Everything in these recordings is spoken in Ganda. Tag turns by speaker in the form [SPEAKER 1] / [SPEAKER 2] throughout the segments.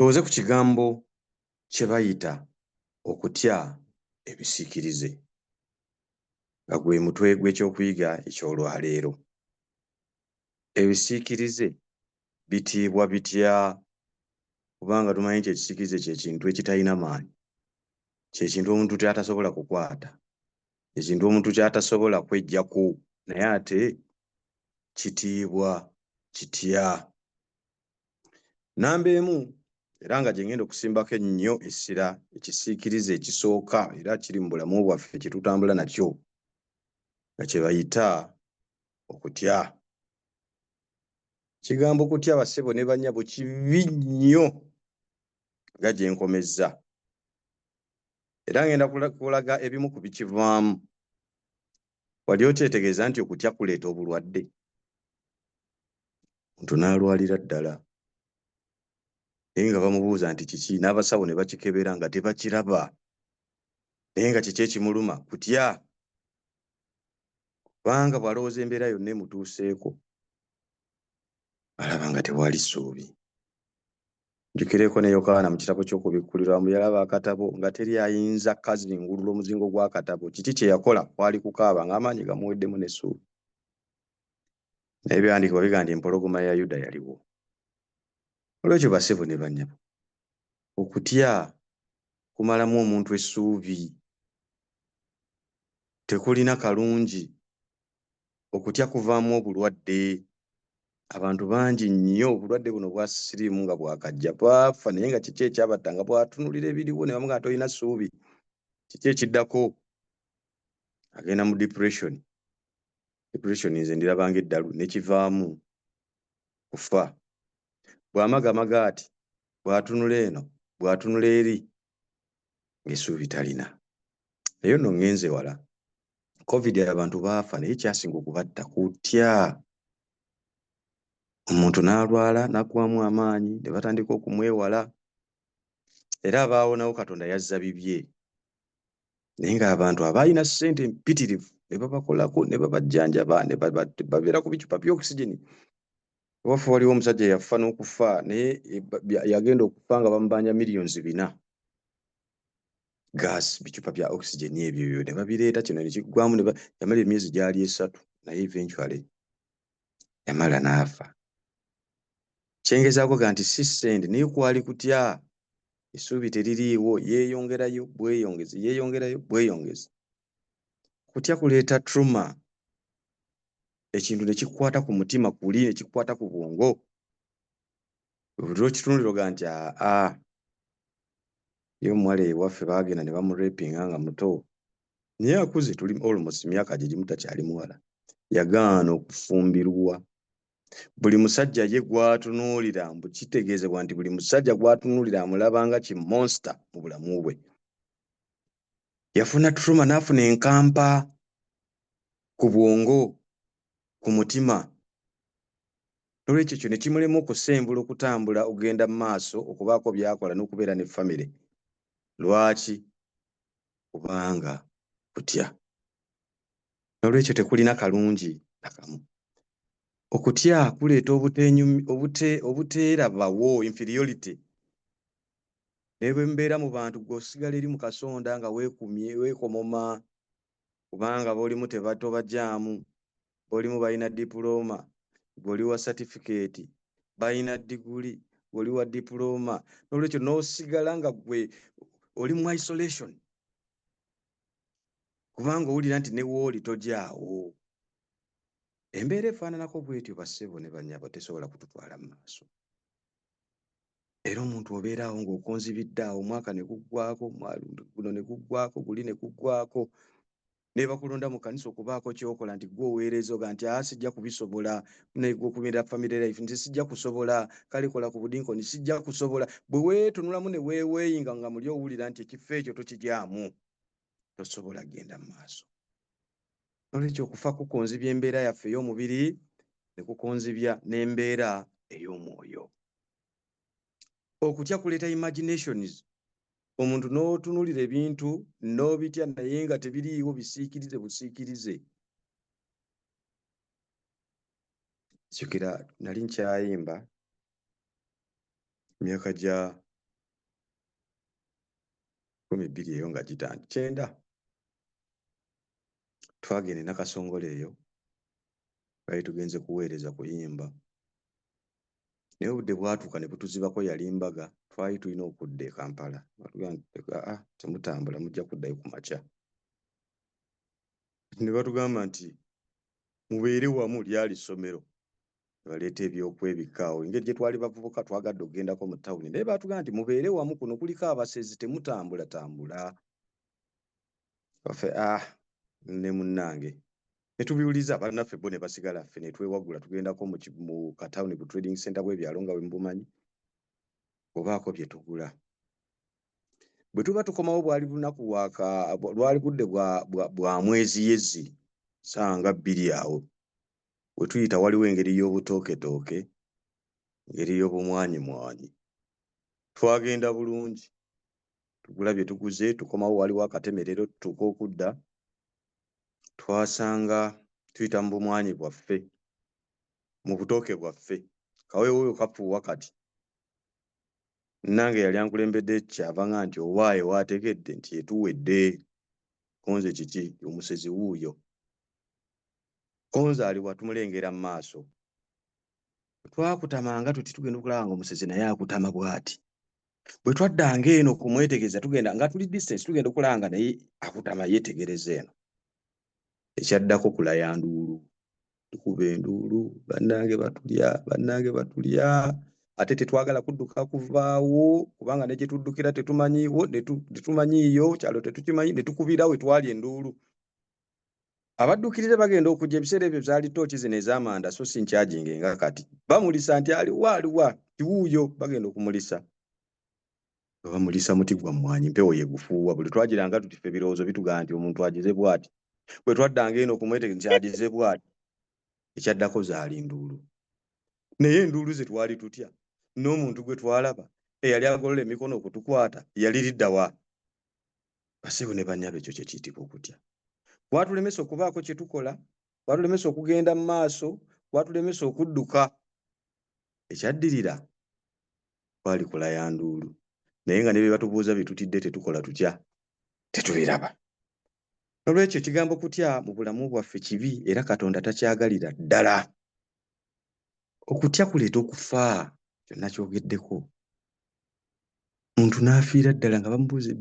[SPEAKER 1] Tulowoze ku kigambo kye bayita okutya ebisiikirize nga gwe mutwe gw'ekyokuyiga eky'olwaleero. Ebisiikirize bitiibwa bitya? Kubanga tumanyi nti ekisiikirize kye kintu ekitalina maanyi, kye kintu omuntu ky'atasobola kukwata, kye kintu omuntu ky'atasobola kweggyako, naye ate kitiibwa kitya? Namba emu, era nga gye ngenda okusimbako ennyo essira, ekisiikirize ekisooka era kiri mu bulamu bwaffe kye tutambula nakyo, nga kye bayita okutya. Kigambo kutya bassebo ne bannyabo kibi nnyo nga gye nkomezza, era ngenda kulaga ebimu ku bikivaamu. Wali okyetegeeza nti okutya kuleeta obulwadde? Omuntu n'alwalira ddala naye nga bamubuuza nti kiki, n'abasawo ne bakikebera nga tebakiraba, naye nga kiki ekimuluma? Kutya. Kubanga bw'alowooza embeera yonna emutuuseeko alaba nga tewali ssuubi. Njukireko ne Yokaana mu kitabo ky'okubikkulirwa mbu yalaba akatabo nga teri ayinza kazingulula omuzingo gw'akatabo. Kiki kye yakola? Kwali kukaaba ng'amaanyi gamuweddemu n'essuubi. Naye ebyawandiikibwa bigaa nti empologoma ya Yuda yaliwo. Olwekyo bassebo ne bannyabo, okutya kumalamu omuntu essuubi, tekulina kalungi. Okutya kuvaamu obulwadde. Abantu bangi nnyo obulwadde buno bwa siriimu nga bwakajja baafa, naye nga kiki ekyabatta? Nga bw'atunulira ebiriwo ne bamugaa tolina ssuubi. Kiki ekiddako? Agenda mu depression. Depression nze ndiraba ng'eddalu ne kivaamu kufa. Bw'amagamaga ati bw'atunula eno bw'atunula eri ng'essuubi talina. Naye nno ŋŋenze wala. COVID abantu baafa naye kyasinga okubatta kutya. Omuntu n'alwala n'aggwaamu amaanyi ne batandika okumwewala, era abaawonawo Katonda yazza bibye. Naye ng'abantu abaalina ssente mpitirivu ne babakolako ne babajjanjaba ne babeera ku bicupa by'oxygen. Ewaffe waliwo omusajja yafa n'okufa, naye yagenda okufa nga bamubanja millions 4. Gaasi, bicupa bya oxygen ebyo ne babireeta, kino ne kiggwaamu, yamala emyezi gyali 3, naye eventually yamala n'afa. Kyengezaako ga nti si ssente naye kwali kutya. Essuubi teririiwo, yeeyongerayo bweyongezi, yeeyongerayo bweyongezi. Kutya kuleeta trauma, ekintu ne kikwata ku mutima kuli, ne kikwata ku bwongo. Buli okitunulira oga nti ye omuwala ewaffe baagenda ne bamurepinga nga muto, naye akuze, tuli almost myaka gimu takyali muwala, yagaana okufumbirwa. Buli musajja ye gw'atunuulira, mbu kitegeezebwa nti buli musajja gw'atunuulira amulaba nga kimonster mu bulamu bwe. Yafuna trauma, n'afuna enkampa ku bwongo, ku mutima. N'olwekyo ekyo ne kimulema okusembula okutambula okugenda mu maaso, okubaako by'akola n'okubeera ne famire. Lwaki? Kubanga kutya. N'olwekyo tekulina kalungi nakamu. Okutya kuleeta obuteerabawo, inferiority. Naye bwe mbeera mu bantu gw'osigala eri mu kasonda nga weekumye, weekomoma, kubanga b'olimu tobajjaamu, b'olimu balina dipulooma, gw'oli wa certificate, balina diguli, gw'oli wa dipulooma. N'olwekyo n'osigala nga gwe oli mu isolation, kubanga owulira nti ne wooli tojaawo. Embeera efaananako bw'etyo bassebo ne bannyabo tesobola kututwala mu maaso. Era omuntu obeeraawo ng'okonzibidde awo, omwaka ne guggwaako, guno ne guggwaako, guli ne guggwaako, ne bakulonda mu kkanisa okubaako ky'okola nti gwe oweereza oga nti sijja kubisobola, naye gwe okumira family life nti sijja kusobola, kale kola ku budinkoni sijja kusobola. Bwe weetunulamu ne weeweeyinga nga muli owulira nti ekifo ekyo tokijaamu, tosobola kgenda mu maaso. Nolwekyo okufa kukonzibya embeera yaffe ey'omubiri ne kukonzibya n'embeera ey'omwoyo. Okutya kuleeta imaginations. Omuntu n'otunulira ebintu n'obitya naye nga tebiriiwo, bisiikirize busiikirize. Jjukira nali nkyayimba myaka gya 12 eyo nga gitandikye twagenda Nakasongole eyo bali tugenze kuweereza kuyimba naye obudde bwatuuka ne butuzibako yali mbaga twali tulina okudda e Kampala temutambula mujja kuddayo ku makya ne batugamba nti mubeere wamu lyali ssomero baleeta ebyokwebikaawo engeri gye twali bavubuka twagadde okugendako mu tawuni naye batugamba nti mubeere wamu kuno kuliko abasezi temutambula waffe ne munnange ne tubiwuliza bannaffe bo ne basigala ffe ne twewagula tugendako mu katawuni bu trading center bw'ebyalo nga bwe mubumanyi obaako bye tugula bwe tuba tukomawo bwali lunaku lwali budde bwa mwezi yezi sanga 2 awo we tuyita waliwo engeri y'obutooketooke engeri y'obumwanyimwanyi twagenda bulungi tugula bye tuguze tukomawo waliwo akatemerero tutuuka okudda twasanga tuyita mu bumwanyi bwaffe mu butooke bwaffe kaweewoyo kafuuwa kati nange yali ankulembedde kyavanga nti owaaye waategedde nti etuwedde konze kiki omusezi wuuyo konze aliwa tumulengera mu maaso twakutamanga tuti tugenda okulaba nga omusezi naye akutama bw'ati bwe twaddanga eno kumwetegereza tugenda nga tuli distance tugenda okulaba nga naye akutama yeetegereza eno ekyaddako kulaya nduulu tukuba enduulu bannange batulya ate tetwagala kudduka kuvaawo kubanga ne gye tuddukira tetumanyiiwo tetumanyiiyo kyalo tetukimanyi ne tukubira we twali enduulu abaddukirire bagenda okujja ebiseera ebyo zaali tooki zino ez'amanda so si nkyajinga nga kati bamulisa nti aliwa tiwuuyo bagenda okumulisa bamulisa muti gwa mmwanyi mpewo ye gufuuwa buli twagiranga tuti ffe ebirowoozo bitugaa nti omuntu agize bw'ati bwe twaddanga eno kumwetegereza nti agize bw'ati ekyaddako zaali nduulu naye enduulu ze twali tutya n'omuntu gwe twalaba eyali agolola emikono okutukwata yali liddawa basebo ne bannyabe ekyo kye kiyitibwa okutya bwatulemesa okubaako kye tukola bwatulemesa okugenda mu maaso bwatulemesa okudduka ekyaddirira twali kulaya nduulu naye nga ne bye batubuuza bye tutidde tetukola tutya tetubiraba nolwekyo ekigambo kutya mu bulamu bwaffe kibi era Katonda takyagalira ddala okutya kuleeta okufa kyonna kyogeddeko muntu n'afiira ddala nga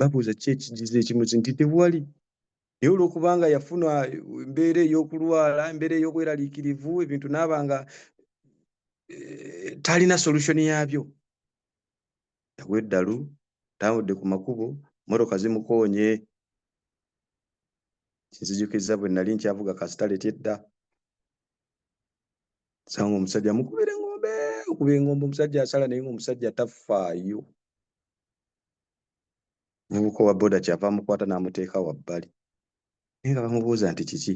[SPEAKER 1] babuuza ki ekigize ekimuzi nti tewali naye olwokubanga yafuna embeera ey'okulwala embeera ey'obweraliikirivu ebintu n'aba nga talina solution yabyo yagwa eddalu tambudde ku makubo mmotoka zimukoonye kinzijukiza bwe nali nkyavuga kasitale tyedda sanga omusajja mukubira engombe okuba engombe omusajja asala naye ng'omusajja tafaayo muvubuka wa boda kyava amukwata n'amuteeka wabbali naye nga bamubuuza nti kiki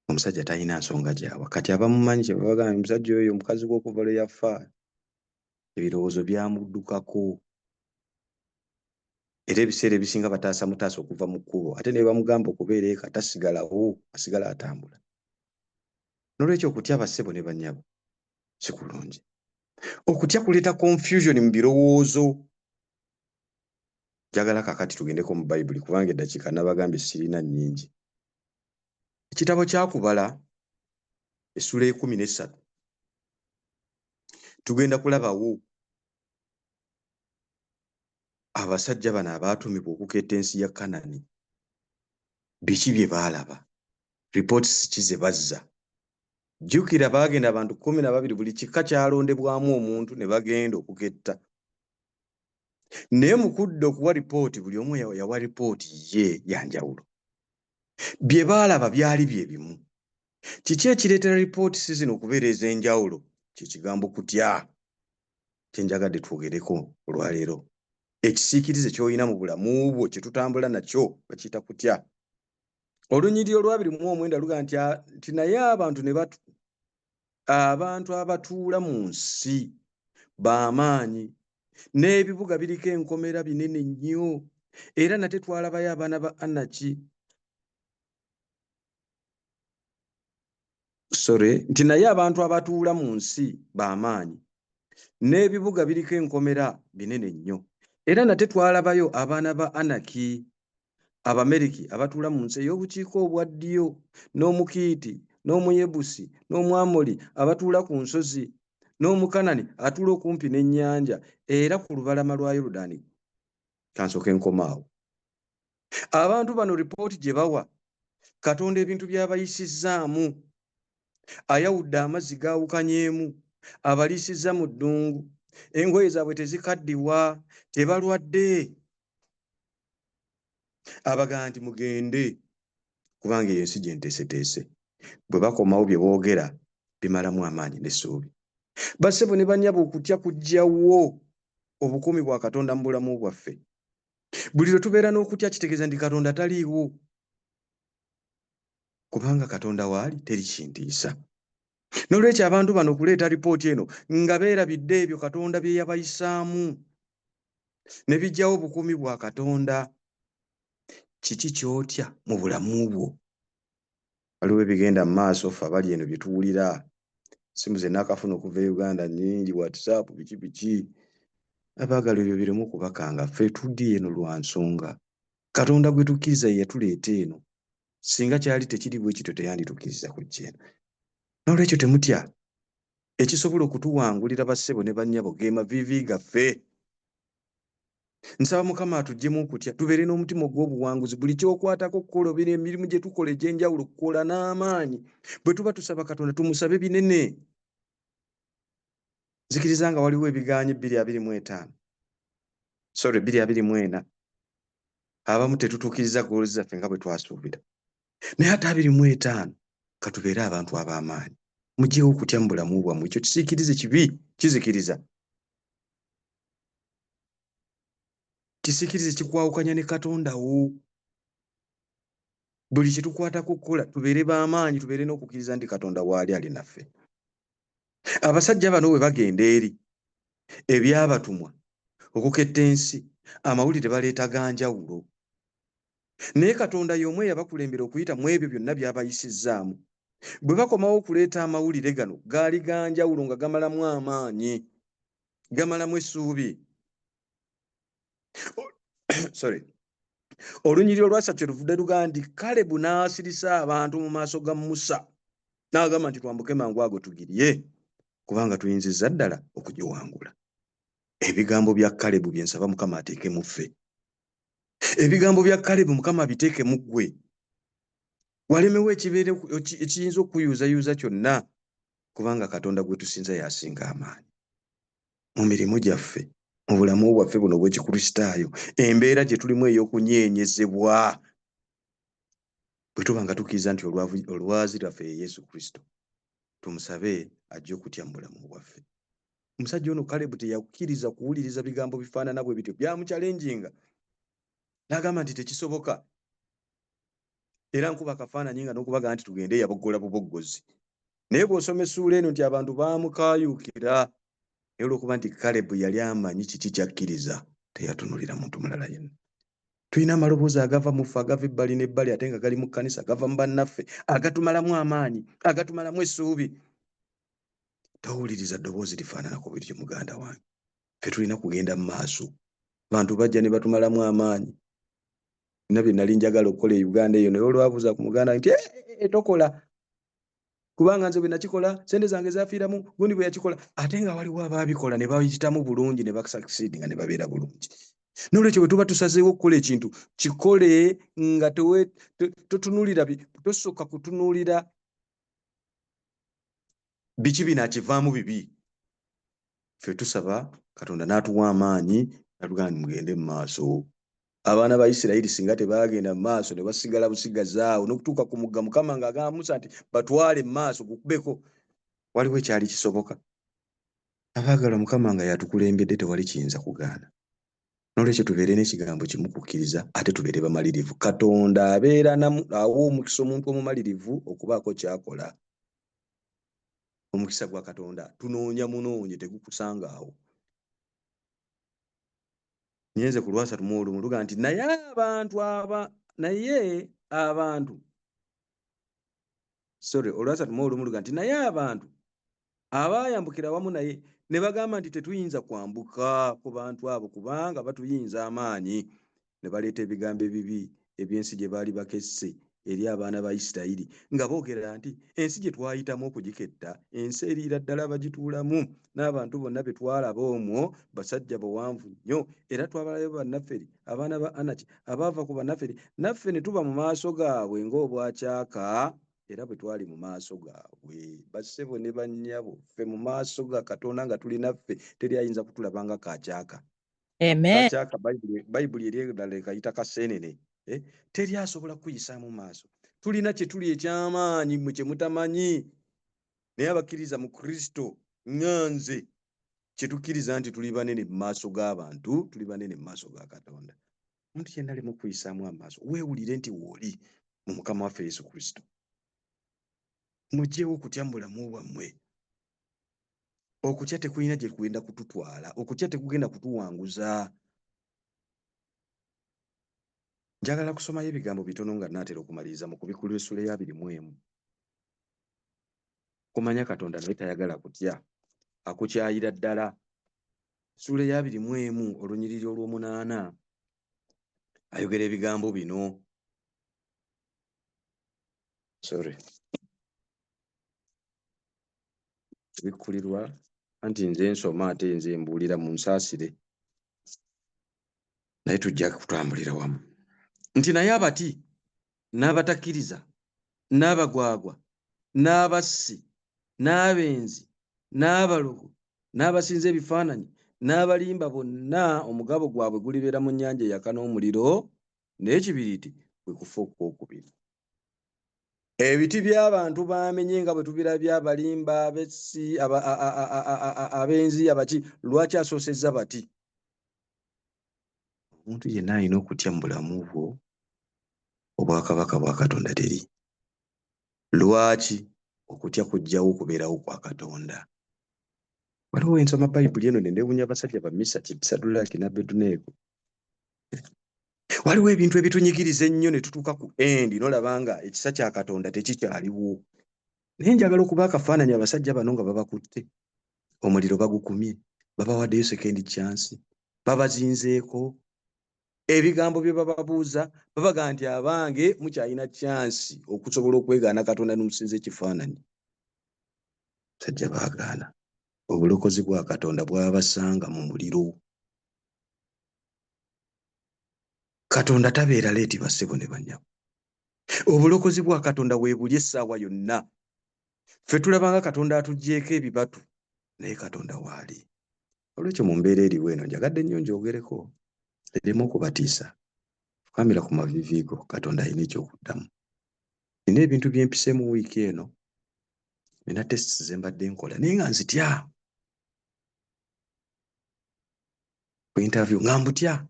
[SPEAKER 1] omusajja talina nsonga gyawa kati abamumanyi kye babagamba omusajja oyo omukazi w'okuva lwe yafa ebirowoozo byamuddukako era ebiseera ebisinga bataasa mutaasa okuva mu kkubo ate ne bamugamba okubeera eka tasigalawo asigala atambula nolwekyo okutya bassebo ne bannyabo si kulungi okutya kuleeta confusion mu birowoozo njagala kakati tugendeko mu bayibuli kubanga eddakiika nabagambye sirina nnyingi ekitabo kyakubala essula 13 tugenda kulabawo abasajja bano abaatumibwa okuketta ensi ya Kanani biki bye baalaba ripooti ki ze bazza jjukira baagenda abantu 12 buli kika kyalondebwamu omuntu ne bagenda okuketta naye mu kudda okuwa ripooti buli omu yawa ripooti ye yanjawulo bye baalaba byali bye bimu kiki ekireetera ripooti si zino okubeera ez'enjawulo kye kigambo kutya kyenjagadde twogereko olwaleero ekisiikirize ky'olina mu bulamu bwo kye tutambula nakyo bakiyita kutya olunyiriri olwa 29 luga nti naye abantu abatuula mu nsi b'amaanyi n'ebibuga biriko enkomera binene nnyo era nate twalabayo abaana ba Anaki nti naye abantu abatuula mu nsi b'amaanyi n'ebibuga biriko enkomera binene nnyo Era nate twalabayo abaana ba Anaki Abameriki abatuula mu nsi ey'obukiiko obwa ddyo n'Omukiiti n'Omuyebusi n'Omwamoli abatuula ku nsozi n'Omukanani atuula okumpi n'ennyanja era ku lubalama lwa Yoludaani. Kansooke nkomaawo. Abantu bano ripooti gye bawa, Katonda ebintu by'abayisizzaamu, ayawudde amazzi gaawukanyeemu, abaliisizza mu ddungu, engoye zaabwe tezikaddiwa, tebalwadde. Abagaa nti mugende kubanga eyo ensi gye nteeseteese. Bwe bakomawo bye boogera bimalamu amaanyi n'essuubi. Bassebo ne bannyabo okutya kujjawo obukuumi bwa Katonda mu bulamu bwaffe. Buli lwe tubeera n'okutya kitegeeza nti Katonda taliiwo. Kubanga Katonda waali teri kintiisa. N'olwekyo abantu bano okuleeta ripooti eno nga beerabidde ebyo Katonda bye yabayisaamu ne bijjawo obukuumi bwa Katonda. Kiki kyotya mu bulamu bwo? Waliwo ebigenda mu maaso ffe abali eno bye tuwulira. Simu ze nakafuna okuva e Uganda nnyingi, WhatsApp biki. Abaagala ebyo biremu kubakanga. Ffe tuddi eno lwa nsonga. Katonda gwe tukkiriza ye yatuleeta eno. Singa kyali tekiri bwe kityo teyanditukkiriza kujja eno. N'olwekyo temutya. Ekisobola okutuwangulira bassebo ne bannyabo ge maviivi gaffe. Nsaba Mukama atuggyemu okutya, tubeere n'omutima ogw'obuwanguzi. Buli kyokwatako kukola obeera emirimu gye tukola egy'enjawulo kukola n'amaanyi. Bwe tuba tusaba Katonda tumusabe binene. Nzikiriza nga waliwo ebigaanyi 225. 224. Abamu tetutuukiriza goolo zaffe nga bwe twasuubira. Naye ate 25 katubeere abantu ab'amaanyi. Muggyewo okutya mu bulamu bwammwe. Ekyo kisiikirize kibi, kizikiriza. Kisiikirize kikwawukanya ne Katonda wo. Buli kye tukwatako okukola tubeere b'amaanyi, tubeere n'okukkiriza nti Katonda waali ali naffe. Abasajja bano bwe bagenda eri ebyabatumwa okuketta ensi, amawulire baleeta ga njawulo. Naye Katonda y'omu eyabakulembera okuyita mu ebyo byonna by'abayisizzaamu. Bwe bakomawo okuleeta amawulire gano gaali ga njawulo nga gamalamu amaanyi, gamalamu essuubi. Sorry. Olunyiriri olwasatu luvudde lugamba nti Kalebu n'asirisa abantu mu maaso ga Musa n'agamba nti twambuke mangu ago tugirye kubanga tuyinzizza ddala okugiwangula. Ebigambo bya Kalebu bye nsaba Mukama ateeke mu ffe. Ebigambo bya Kalebu Mukama biteeke mu ggwe. Walemewo ekibeere ekiyinza okuyuuzayuuza kyonna kubanga Katonda gwe tusinza yasinga amaanyi. Mu mirimu gyaffe, mu bulamu bwaffe buno bw'Ekikristaayo, embeera gye tulimu ey'okunyeenyezebwa, bwe tuba nga tukkiriza nti olwazi lwaffe ye Yesu Kristo, tumusabe ajje okutya mu bulamu bwaffe. Omusajja ono Kalebu teyakkiriza kuwuliriza bigambo bifaanana bwe bityo, byamucalenjinga. N'agamba nti tekisoboka. Era nkuba akafaananyi nga n'okubaga nti tugende yaboggola buboggozi. Naye bw'osoma essuula eno nti abantu baamukaayuukira, naye olw'okuba nti Kalebu yali amanyi kiki ky'akkiriza, teyatunulira muntu mulala yenna. Tulina amaloboozi agava mu ffe, agava ebbali n'ebbali ate nga gali mu kkanisa, agava mu bannaffe, agatumalamu amaanyi, agatumalamu essuubi. Towuliriza ddoboozi lifaananako bityo muganda wange. Ffe tulina kugenda mu maaso. Abantu bajja ne batumalamu amaanyi. Nina bye nali njagala okukola e Uganda eyo, naye olwabuuza ku muganda nti tokola. Kubanga nze bwe nakikola, sente zange zaafiiramu, gundi bwe yakikola. Ate nga waliwo abaabikola ne bayitamu bulungi ne bakusakisidinga ne babeera bulungi. N'olwekyo bwe tuba tusazeewo okukola ekintu, kikole nga totunulira, tosooka kutunuulira biki binakivaamu bibi. Ffe tusaba Katonda n'atuwa amaanyi, natugamba nti mugende mu maaso. Abaana ba Isirayiri singa tebaagenda mu maaso ne basigala busigazaawo n'okutuuka ku mugga Mukama ng'agamba Musa nti batwale mu maaso gukubeko, waliwo ekyali kisoboka. Abaagala Mukama nga yatukulembedde tewali kiyinza kugaana. N'olwekyo tubeere n'ekigambo kimu kukkiriza ate tubeere bamalirivu. Katonda abeera awa omukisa omuntu omumalirivu okubaako ky'akola. Omukisa gwa Katonda tunoonya munoonye tegukusanga awo. Nyenze ku Lwasatu mu olumu luga nti naye abantu abaayambukira wamu naye ne bagamba nti tetuyinza kwambuka ku bantu abo kubanga batuyinza amaanyi, ne baleeta ebigambo ebibi eby'ensi gye baali bakesse eri abaana ba Isirayiri nga boogera nti ensi gye twayitamu okugiketta ensi eriira ddala abagituulamu, n'abantu bonna be twalaba omwo basajja bawanvu nnyo, era twabalayo bannaffe abaana ba Anaki abaava ku bannaffe, naffe ne tuba mu maaso gaabwe ng'obwacaaka, era bwe twali mu maaso gaabwe. Bassebo ne bannyabo, ffe mu maaso ga Katonda nga tuli naffe teri ayinza kutulaba nga kacaaka.
[SPEAKER 2] Amen.
[SPEAKER 1] Kacaaka Bayibuli eryedala ekayita kaseenene, teri asobola kuyisaamu maaso. Tulina kye tuli eky'amaanyi mwe kye mutamanyi, naye abakkiriza mu Kristo ŋŋanze kye tukkiriza nti tuli banene mu maaso g'abantu, tuli banene mu maaso ga Katonda. Omuntu yenna alema okuyisaamu amaaso, weewulire nti wooli mu Mukama waffe Yesu Kristo. Muggyeewo okutya mu bulamu bwammwe. Okutya tekulina gye kugenda kututwala, okutya tekugenda kutuwanguza. Njagala kusomayo ebigambo bitono nga naatera okumaliriza mu Kubikulwa essula ya 21. Kumanya Katonda naye tayagala kutya, akukyayira ddala. Essula ya 21 olunyiriri olw'omunaana ayogera ebigambo bino. Bikkulirwa anti nze nsoma ate nze mbuulira mu nsaasire, naye tujja kutambulira wamu. Nti naye abati n'abatakkiriza n'abagwagwa n'abassi n'abenzi n'abalogo n'abasinza ebifaananyi n'abalimba bonna omugabo gwabwe gulibeera mu nnyanja eyaka n'omuliro, n'ekibiriiti kwe kufa okwokubiri. Ebiti by'abantu bamenye nga bwe tubirabye, abalimba, abessi, abenzi, abaki, lwaki asoosezza bati? Omuntu yenna alina okutya mu bulamu bwo obwakabaka bwa Katonda teri. Lwaki? Okutya kujjawo okubeerawo kwa Katonda. Waliwo ensoma Bayibuli eno ne neewuunya abasajja ba Misaki, Sadulaaki n'Abeduneego. Waliwo ebintu ebitunyigiriza ennyo ne tutuuka ku endi n'olaba nga ekisa kya Katonda tekikyaliwo. Naye njagala okuba akafaananyi abasajja bano nga babakutte, omuliro bagukumye, babawaddeyo second chance, babazinzeeko. Ebigambo bye bababuuza babaga nti abange mukyalina chance okusobola okwegaana Katonda n'omusinza ekifaananyi. Sajja baagaana. Obulokozi bwa Katonda bwabasanga mu muliro. Katonda tabeera leeti bassebo ne bannyabo. Obulokozi bwa Katonda weebuli essaawa yonna. Ffe tulabanga Katonda atuggyeeko ebibatu, naye Katonda waali. Olwekyo mu mbeera eriwo eno njagadde nnyo njogereko, ereme okubatiisa. Fukamira ku maviiviigo, Katonda alina ekyokuddamu. Nina ebintu bye mpise mu wiiki eno, nina tests ze mbadde nkola naye nga nzitya. Ku interview nga mbutya.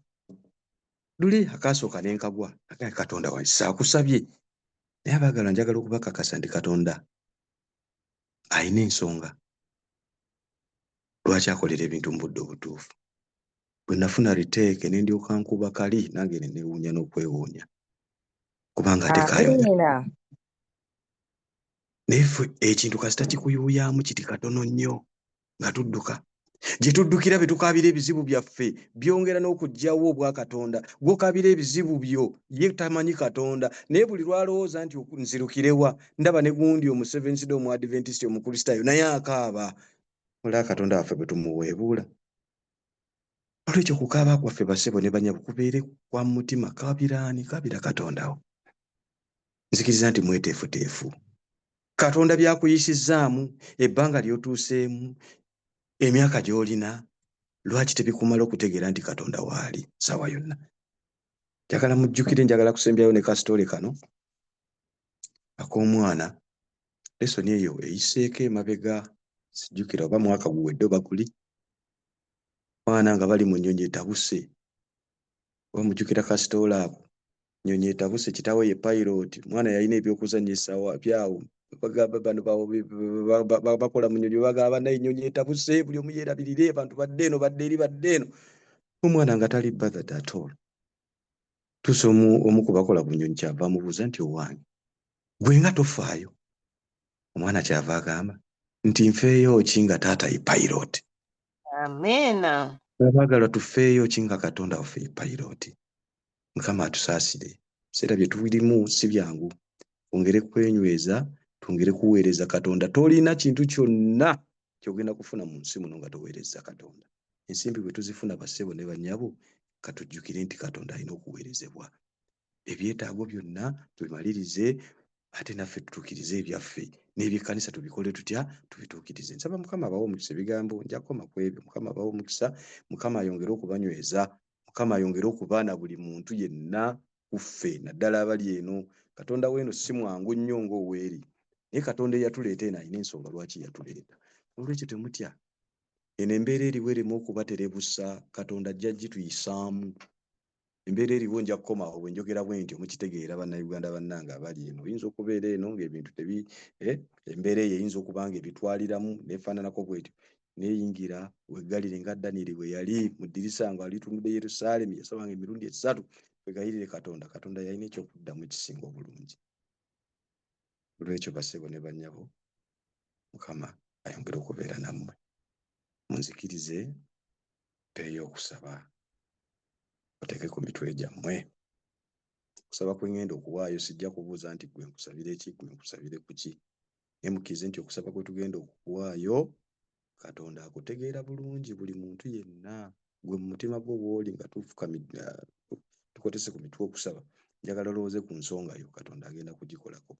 [SPEAKER 1] Luli akaasooka ne nkagwa, naye Katonda wange saakusabye. Naye abaagala njagala okubakakasa nti Katonda alina ensonga lwaki akolera ebintu mu budde obutuufu. Bwe nafuna riteeke ne ndyoka nkuba kali, nange ne neewuunya n'okwewuunya kubanga tekaayonya. Naye ffe ekintu kasita kikuyuuyaamu kiti katono nnyo nga tudduka. Gye tuddukira be tukaabira ebizibu byaffe byongera n'okugyawo obwa Katonda. Gw'okaabira ebizibu byo ye tamanyi Katonda, naye buli lwalowooza nti nzirukirewa, ndaba ne gundi omu Seventh Day, omu Adventist, omukristaayo naye akaaba. Olaba Katonda waffe bwe tumuweebuula. Olwekyo kukaaba kwaffe bassebo ne bannyabo kubeere kwa mutima. Kaabiraani? Kaabira Katondawo. Nzikiriza nti mweteefuteefu. Katonda byakuyisizaamu, ebbanga ly'otuuseemu, emyaka gy'olina, lwaki tebikumala okutegeera nti Katonda waali ssaawa yonna? Njagala mujjukire, njagala kusembyayo ne kasitoole kano ak'omwana. Lesoni eyo eyiseeko emabega, sijjukira oba mwaka guwedde oba guli. Mwana nga bali mu nnyonyi etabuse. Oba mujjukira kasitoole ako, nnyonyi etabuse, kitaawe ye pilot, mwana yalina ebyokuzannyisa byawo. Bano bakola mu nnyonyi bagamba naye ennyonyi etabuse, buli omu yeerabirire, abantu badde eno badde eri badde eno. Omwana nga tali bothered at all. Tuusa omu ku bakola ku nnyonyi kyava amubuuza nti owange, gwe nga tofaayo? Omwana kyava agamba nti nfeeyo ki nga taata ye pilot.
[SPEAKER 2] Amina.
[SPEAKER 1] Abaagalwa tufeeyo ki nga Katonda waffe ye payirooti. Mukama atusaasire. Ebiseera bye tulimu si byangu. Twongere kwenyweza, twongere kuweereza Katonda. Tolina kintu kyonna ky'ogenda kufuna mu nsi muno nga toweereza Katonda. Ensimbi bwe tuzifuna bassebo ne bannyabo, katujjukire nti Katonda alina okuweerezebwa. Ebyetaago byonna tubimalirize, ate naffe tutuukirize ebyaffe. N'ebyekkanisa tubikole tutya? Tubituukirize. Nsaba Mukama abawe omukisa. Ebigambo nja kukoma ku ebyo. Mukama abawe omukisa. Mukama ayongere okubanyweza. Mukama ayongere okuba na buli muntu yenna kuffe, naddala abali eno. Katonda w'eno si mwangu nnyo ng'ow'eri. Naye Katonda eyatuleeta eno alina ensonga lwaki yatuleeta. Olwekyo temutya. Eno embeera eriwo ereme okubaterebusa. Katonda ajja gituyisaamu. Embeera eriwo nja kukoma awo bwe njogera bwe ntyo mukitegeera bannayuganda bannange abali eno. Oyinza okubeera eno ng'ebintu embeera eyo eyinza okuba nga ebitwaliramu neefaananako bw'etyo. Neeyingira weggalire nga Danyeri bwe yali mu ddirisa nga alitunudde Yerusaalemi yasabanga emirundi 3. Wegayirire Katonda. Katonda yalina ekyokuddamu ekisinga obulungi. Olwekyo bassebo ne bannyabo, Mukama ayongere okubeera nammwe. Munzikirize teyo okusaba. Oteeke ku mitwe gyammwe. Okusaba kwe ngenda okuwaayo sijja kubuuza nti gwe nkusabire ki, gwe nkusabire ku ki. Naye mukkirize nti okusaba kwe tugenda okuwaayo, Katonda akutegeera bulungi buli muntu yenna. Gwe mu mutima gwo bw'oli nga tukotese ku mitwe okusaba, njagala olowooze ku nsonga yo, Katonda agenda kugikolako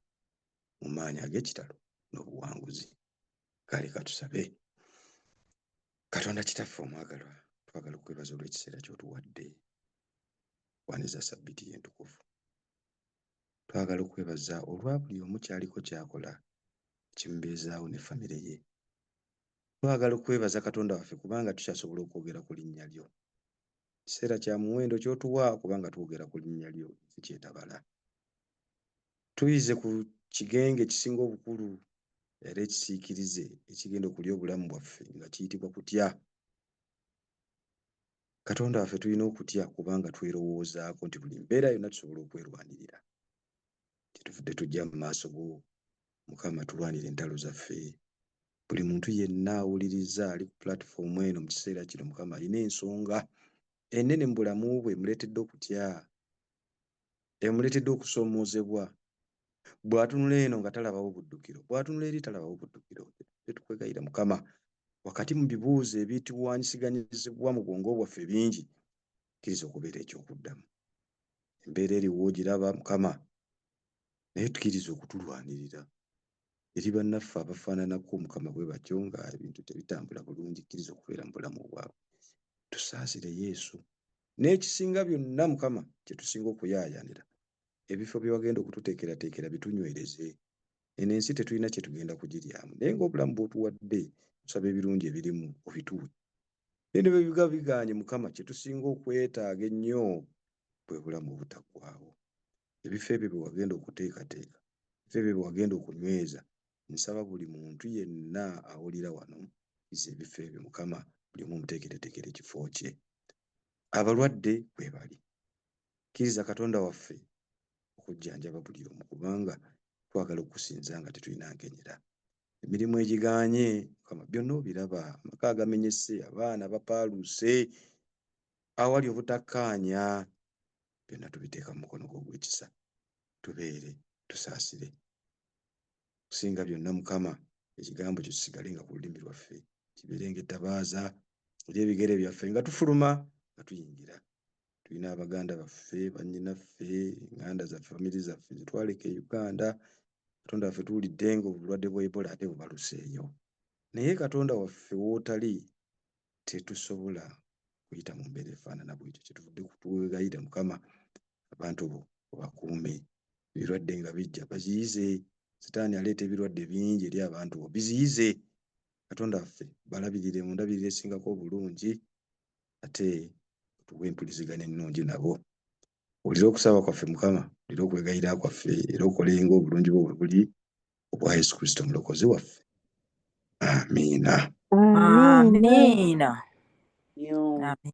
[SPEAKER 1] mu maanyi ag'ekitalo n'obuwanguzi. Kale katusabe. Katonda kitaffe omwagalwa, twagala okwebaza olw'ekiseera ky'otuwadde waniza Ssabbiiti y'entukuvu. Twagala okwebaza olwa buli omu kyaliko kyakola kimubeezaawo ne famire ye. Twagala okwebaza Katonda waffe kubanga tukyasobola okwogera ku linnya lyo. Kiseera kya muwendo ky'otuwa kubanga twogera ku linnya lyo ekyetabala. Tuyize ku kigenge kisinga obukulu era ekisiikirize ekigenda okulya obulamu bwaffe nga kiyitibwa kutya. Katonda waffe tulina okutya kubanga twerowoozaako nti buli mbeera yonna tusobola okwerwanirira. Kyetuvudde tujja mu maaso go Mukama tulwanire entalo zaffe. Buli muntu yenna awuliriza ali ku pulatifomu eno mu kiseera kino Mukama alina ensonga ennene mu bulamu bwe emuleetedde okutya, emuleetedde okusoomoozebwa. Bw'atunula eno nga talabawo buddukiro, bw'atunula eri talabawo buddukiro. Tukwegayira Mukama, wakati mu bibuuzo ebituwaanyisiganyizibwa mu bwongo bwaffe bingi, kkiriza okubeera ekyokuddamu. Embeera eriwo ogiraba Mukama, naye tukkiriza okutulwanirira. Eri bannaffe abafaananako Mukama bwe batyo nga ebintu tebitambula bulungi, kkiriza okubeera mu bulamu bwabwe. Tusaasire Yesu. N'ekisinga byonna Mukama kye tusinga okuyaayaanira, ebifo bye wagenda okututeekerateekera bitunywereze. Eno ensi tetulina kye tugenda kugiryamu, naye ng'obulamu bw'otuwadde tusaba ebirungi ebirimu obituwe. Bino bwe biga biganye Mukama kye tusinga okwetaaga ennyo bwe bulamu obutaggwaawo. Ebifo ebyo bye wagenda okuteekateeka, ebifo ebyo bye wagenda okunyweza, nsaba buli muntu yenna awulira wano ize ebifo ebyo Mukama buli omu omuteekereteekere ekifo kye. Abalwadde bwe bali, kkiriza Katonda waffe okujjanjaba buli omu kubanga twagala okusinza nga tetulina nkenyera. Emirimu egiganye Mukama byonna obiraba, amaka agamenyese, abaana bapaaluuse, awali obutakkaanya, byonna tubiteeka mu mukono gwo ogw'ekisa. Tubeere, tusaasire. Kusinga byonna Mukama, ekigambo kyo kisigale nga ku lulimi lwaffe, kibeere ng'ettabaaza eri ebigere byaffe nga tufuluma nga tuyingira. Tulina abaganda baffe, bannyinaffe, eŋŋanda zaffe, famiri zaffe zitwaleka e Uganda. Katonda waffe tuwulidde ng'obulwadde bwa Ebola ate bubaluseeyo. Naye Katonda waffe w'otali tetusobola kuyita mu mbeera efaanana bw'ekyo. Kyetuvudde kutuwegayira Mukama, abantu bo obakuume. Ebirwadde nga bijja baziyize. Sitaani aleeta ebirwadde bingi eri abantu bo, biziyize. Katonda waffe balabirire mu ndabirira esingako obulungi, ate tuwe empuliziganya ennungi nabo. Olira okusaba kwaffe Mukama, olira okwegayira kwaffe, era okolenga obulungi bwo bwe buli obwa Yesu Kristo omulokozi waffe. Amiina.
[SPEAKER 2] Amiina. Amiina.